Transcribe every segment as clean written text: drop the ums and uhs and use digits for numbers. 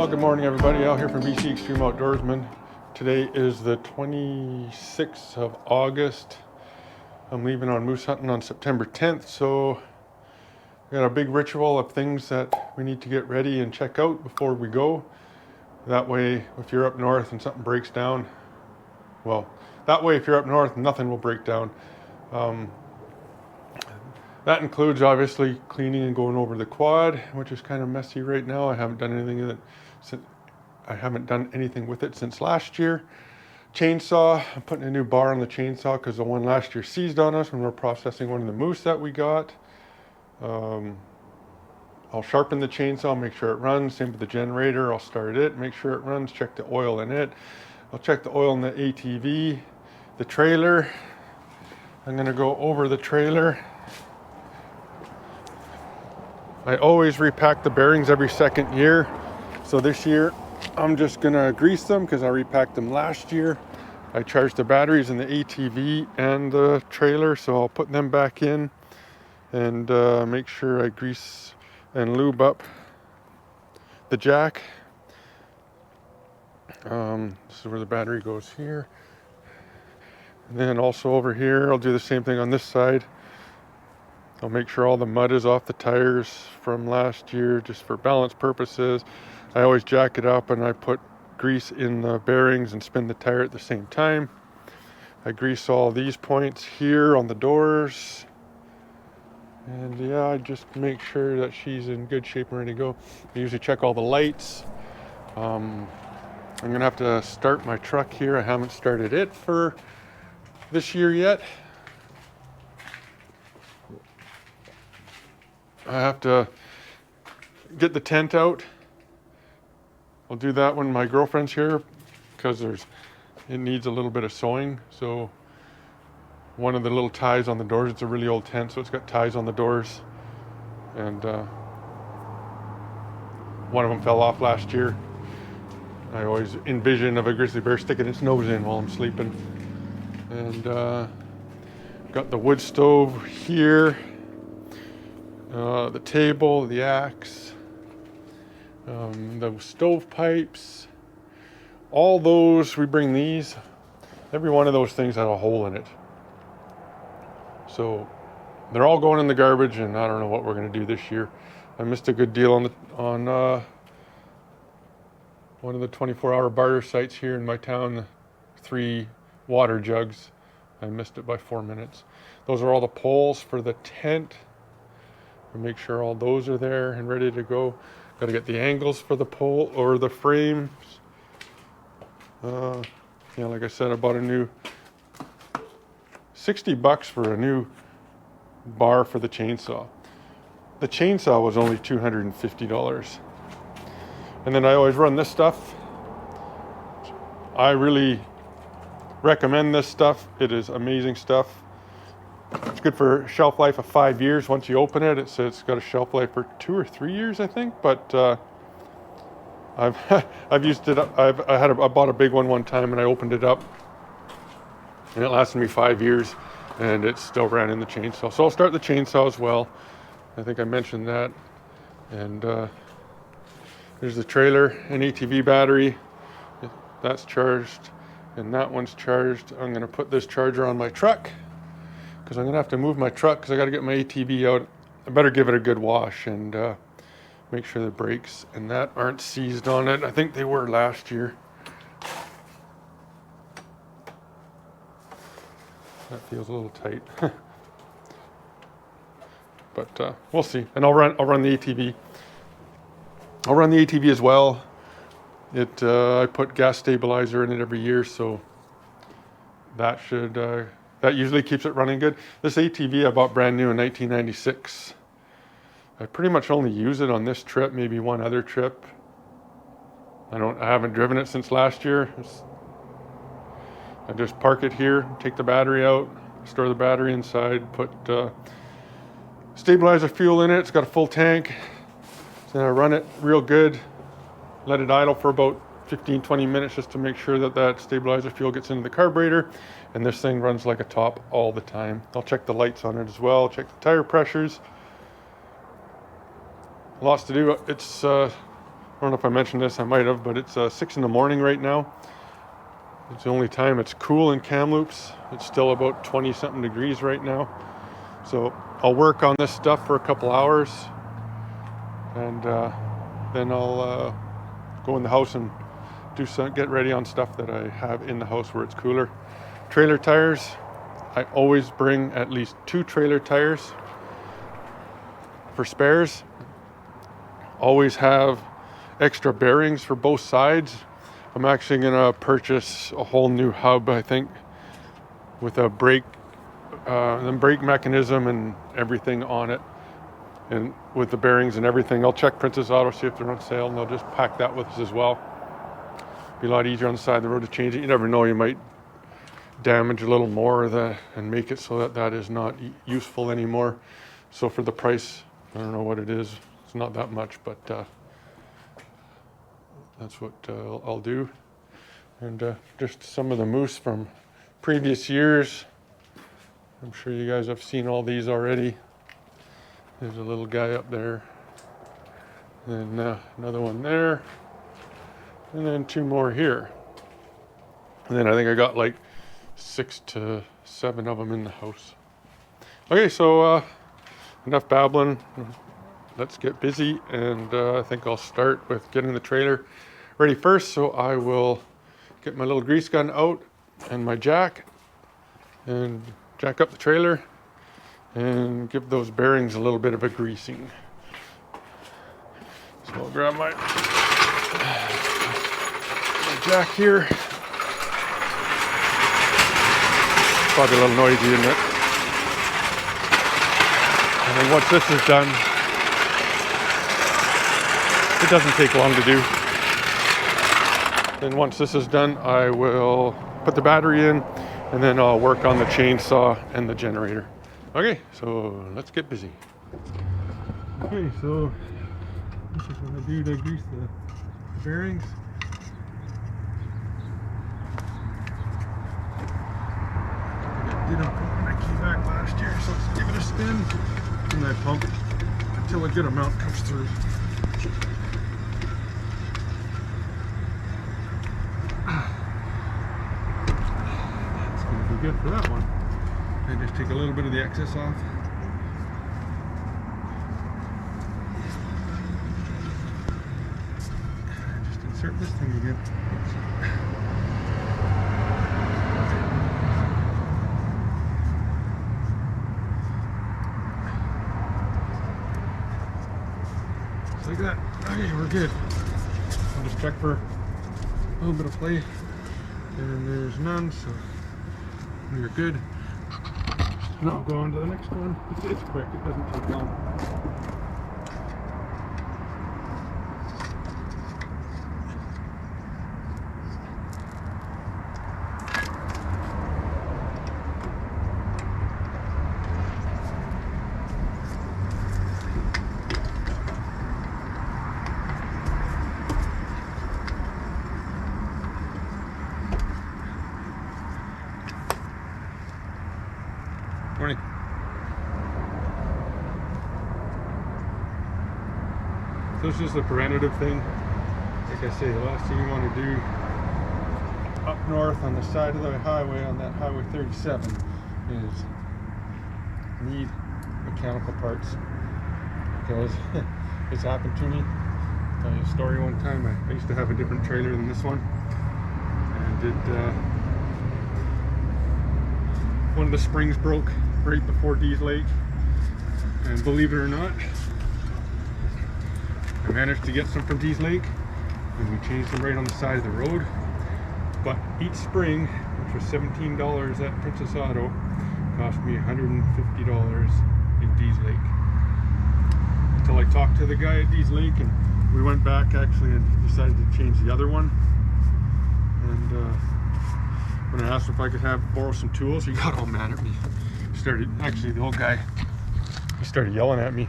Well, good morning, everybody. Al here from BC Extreme Outdoorsman. Today is the 26th of August. I'm leaving on moose hunting on September 10th, so we got a big ritual of things that we need to get ready and check out before we go. That way, if you're up north and something breaks down, if you're up north, nothing will break down. That includes obviously cleaning and going over the quad, which is kind of messy right now. I haven't done anything with it since last year. Chainsaw, I'm putting a new bar on the chainsaw because the one last year seized on us when we were processing one of the moose that we got. I'll sharpen the chainsaw, make sure it runs. Same with the generator. I'll start it, make sure it runs, check the oil in it. I'll check the oil in the ATV, the trailer. I'm gonna go over the trailer. I always repack the bearings every second year. So this year, I'm just gonna grease them because I repacked them last year. I charged the batteries in the ATV and the trailer, so I'll put them back in and make sure I grease and lube up the jack. This is where the battery goes here. And then also over here, I'll do the same thing on this side. I'll make sure all the mud is off the tires from last year, just for balance purposes. I always jack it up and I put grease in the bearings and spin the tire at the same time. I grease all these points here on the doors. And yeah, I just make sure that she's in good shape and ready to go. I usually check all the lights. I'm gonna have to start my truck here. I haven't started it for this year yet. I have to get the tent out. I'll do that when my girlfriend's here because it needs a little bit of sewing. So one of the little ties on the doors, it's a really old tent, so it's got ties on the doors. And one of them fell off last year. I always envision of a grizzly bear sticking its nose in while I'm sleeping. And got the wood stove here. The table, the axe, the stove pipes, all those, we bring these. Every one of those things had a hole in it. So they're all going in the garbage, and I don't know what we're going to do this year. I missed a good deal on one of the 24-hour barter sites here in my town, 3 water jugs. I missed it by 4 minutes. Those are all the poles for the tent. Make sure all those are there and ready to go. Got to get the angles for the pole or the frames. Like I said, I bought a new $60 for a new bar for the chainsaw. The chainsaw was only $250. And then I always run this stuff. I really recommend this stuff. It is amazing stuff. It's good for shelf life of 5 years. Once you open it, it says it's got a shelf life for 2 or 3 years, I think. But I've used it up. I bought a big one time, and I opened it up, and it lasted me 5 years, and it still ran in the chainsaw. So I'll start the chainsaw as well. I think I mentioned that. And there's the trailer and ATV battery. That's charged, and that one's charged. I'm going to put this charger on my truck, because I'm going to have to move my truck because I got to get my ATV out. I better give it a good wash and make sure the brakes and that aren't seized on it. I think they were last year. That feels a little tight. But we'll see. And I'll run the ATV. I'll run the ATV as well. I put gas stabilizer in it every year, so that should... that usually keeps it running good. This ATV I bought brand new in 1996. I pretty much only use it on this trip, maybe one other trip. I haven't driven it since last year. I just park it here, take the battery out, store the battery inside, put stabilizer fuel in it. It's got a full tank. So then I run it real good, let it idle for about 15-20 minutes just to make sure that stabilizer fuel gets into the carburetor, and this thing runs like a top all the time. I'll check the lights on it as well, check the tire pressures. Lots to do. It's I don't know if I mentioned this, I might have, but it's 6 in the morning right now. It's the only time it's cool in Kamloops. It's still about 20 something degrees right now. So I'll work on this stuff for a couple hours, and then I'll go in the house and get ready on stuff that I have in the house where it's cooler. Trailer tires, I always bring at least 2 trailer tires for spares. Always have extra bearings for both sides. I'm actually gonna purchase a whole new hub, I think, with a brake mechanism and everything on it, and with the bearings and everything. I'll check Princess Auto, see if they're on sale, and they'll just pack that with us as well. Be a lot easier on the side of the road to change it. You never know, you might damage a little more and make it so that that is not useful anymore. So for the price, I don't know what it is. It's not that much, but that's what I'll do. And just some of the moose from previous years. I'm sure you guys have seen all these already. There's a little guy up there. And another one there. And then 2 more here. And then I think I got like 6 to 7 of them in the house. Okay, so enough babbling. Let's get busy, and I think I'll start with getting the trailer ready first. So I will get my little grease gun out and my jack and jack up the trailer and give those bearings a little bit of a greasing. So I'll grab my jack here. Probably a little noisy, isn't it? And then once this is done, it doesn't take long to do. Then once this is done, I will put the battery in, and then I'll work on the chainsaw and the generator. Okay, so let's get busy. Okay, so this is what I do to grease the bearings. I did on my key back last year, so let's give it a spin, and I pump until a good amount comes through. That's going to be good for that one. And just take a little bit of the excess off. Just insert this thing again. Just like that. Okay, we're good. I'll just check for a little bit of play, and there's none, so we're good. Now I'll go on to the next one. It's quick, it doesn't take long. Morning. So it's just a preventative thing. Like I say, the last thing you want to do up north on the side of the highway, on that Highway 37, is need mechanical parts. Because it's happened to me. I'll tell you a story one time. I used to have a different trailer than this one. And one of the springs broke right before Dease Lake, and believe it or not, I managed to get some from Dease Lake, and we changed them right on the side of the road. But each spring, which was $17 at Princess Auto, cost me $150 in Dease Lake. Until I talked to the guy at Dease Lake, and we went back actually and decided to change the other one. And when I asked him if I could borrow some tools, he got all mad at me. The old guy, he started yelling at me.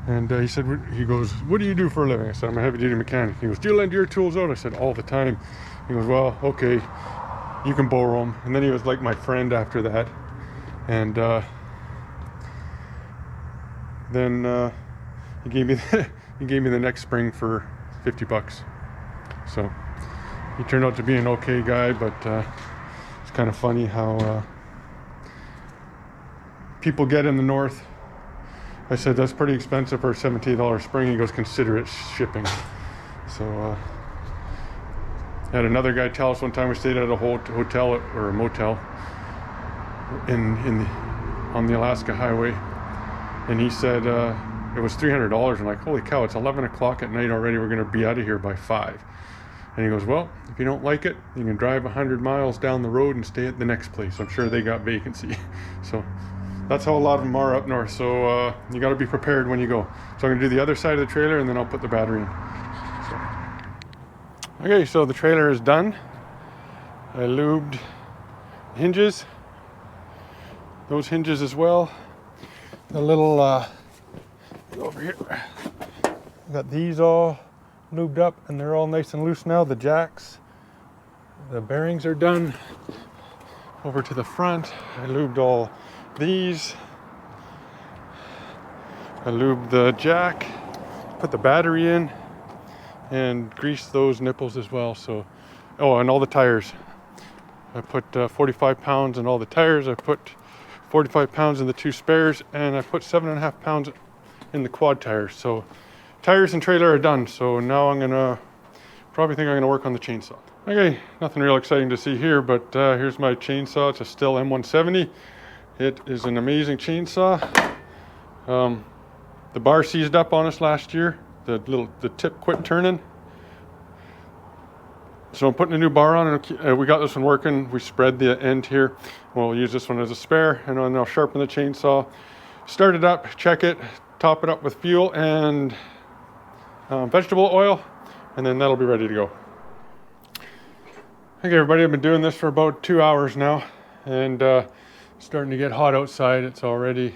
And he said, he goes, "What do you do for a living?" I said, "I'm a heavy duty mechanic." He goes, "Do you lend your tools out?" I said, "All the time." He goes, "Well, okay, you can borrow them." And then he was like my friend after that. And then he gave me the next spring for 50 bucks. So he turned out to be an okay guy, but it's kind of funny how people get in the north. I said, that's pretty expensive for a $17 spring. He goes, consider it shipping. So had another guy tell us one time, we stayed at a hotel or a motel on the Alaska highway, and he said it was $300. I'm like, holy cow, it's 11 o'clock at night already. We're going to be out of here by 5. And he goes, well, if you don't like it, you can drive 100 miles down the road and stay at the next place. I'm sure they got vacancy. So that's how a lot of them are up north. So you got to be prepared when you go. So I'm going to do the other side of the trailer, and then I'll put the battery in. Okay, so the trailer is done. I lubed hinges, those hinges as well. The little, go over here. I got these all lubed up, and they're all nice and loose now. The jacks, the bearings are done. Over to the front, I lubed all these. I lubed the jack, put the battery in, and greased those nipples as well. So, oh, and all the tires. I put 45 pounds in all the tires. I put 45 pounds in the 2 spares, and I put 7.5 pounds in the quad tires. So tires and trailer are done. So now I'm gonna probably think I'm gonna work on the chainsaw. Okay, nothing real exciting to see here, but here's my chainsaw. It's a Stihl M170. It is an amazing chainsaw. The bar seized up on us last year. The tip quit turning. So I'm putting a new bar on, and we got this one working. We spread the end here. We'll use this one as a spare, and then I'll sharpen the chainsaw, start it up, check it, top it up with fuel and vegetable oil, and then that'll be ready to go. Okay, everybody, I've been doing this for about 2 hours now, and it's starting to get hot outside. It's already,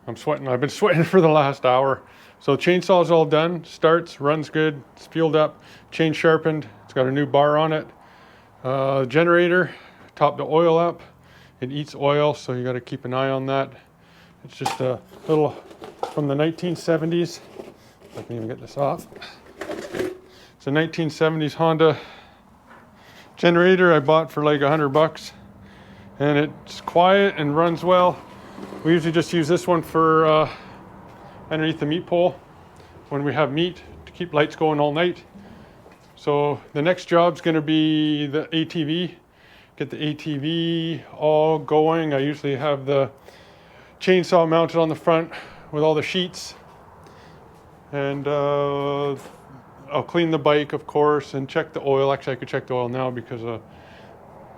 I'm sweating. I've been sweating for the last hour. So the chainsaw is all done, starts, runs good, it's fueled up, chain sharpened, it's got a new bar on it. Generator, topped the oil up. It eats oil, so you got to keep an eye on that. It's just a little from the 1970s. If I can even get this off. It's a 1970s Honda generator I bought for like $100, and it's quiet and runs well. We usually just use this one for underneath the meat pole when we have meat to keep lights going all night. So the next job's going to be the ATV. Get the ATV all going. I usually have the chainsaw mounted on the front with all the sheets, and I'll clean the bike, of course, and check the oil. Actually, I could check the oil now because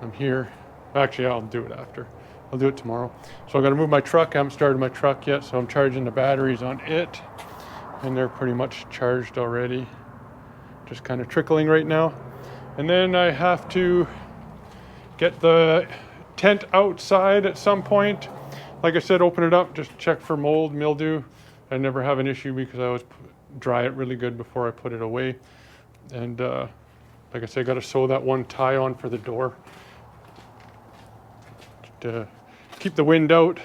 I'm here. Actually, I'll do it after. I'll do it tomorrow. So I'm going to move my truck. I haven't started my truck yet, so I'm charging the batteries on it, and they're pretty much charged already. Just kind of trickling right now. And then I have to get the tent outside at some point. Like I said, open it up, just check for mold, mildew. I never have an issue because I always dry it really good before I put it away. And like I said, I got to sew that one tie on for the door to keep the wind out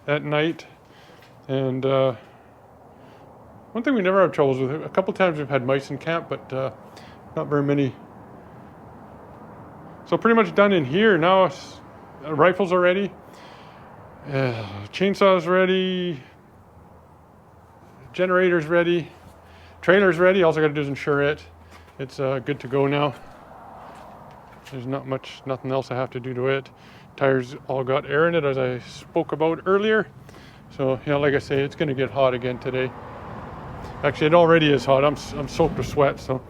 at night. And one thing we never have troubles with, a couple times we've had mice in camp, but not very many. So pretty much done in here. Now rifles are ready, chainsaws ready, generators ready, trailer's ready. All I got to do is insure it. It's good to go now. There's nothing else I have to do to it. Tires all got air in it, as I spoke about earlier. So yeah, like I say, it's going to get hot again today. Actually, it already is hot. I'm soaked with sweat, so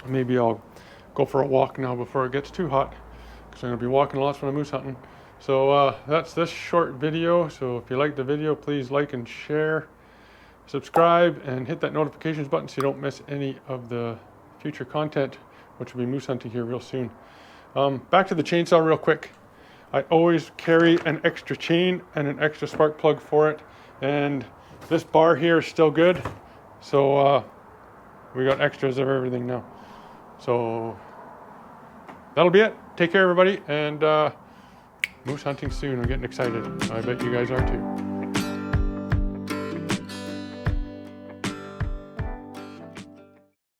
maybe I'll go for a walk now before it gets too hot, because I'm going to be walking lots when I'm moose hunting. So that's this short video. So if you like the video, please like and share, subscribe, and hit that notifications button so you don't miss any of the future content, which will be moose hunting here real soon. Back to the chainsaw real quick. I always carry an extra chain and an extra spark plug for it, and this bar here is still good, so we got extras of everything now. So that'll be it. Take care, everybody, and moose hunting soon. I'm getting excited. I bet you guys are too.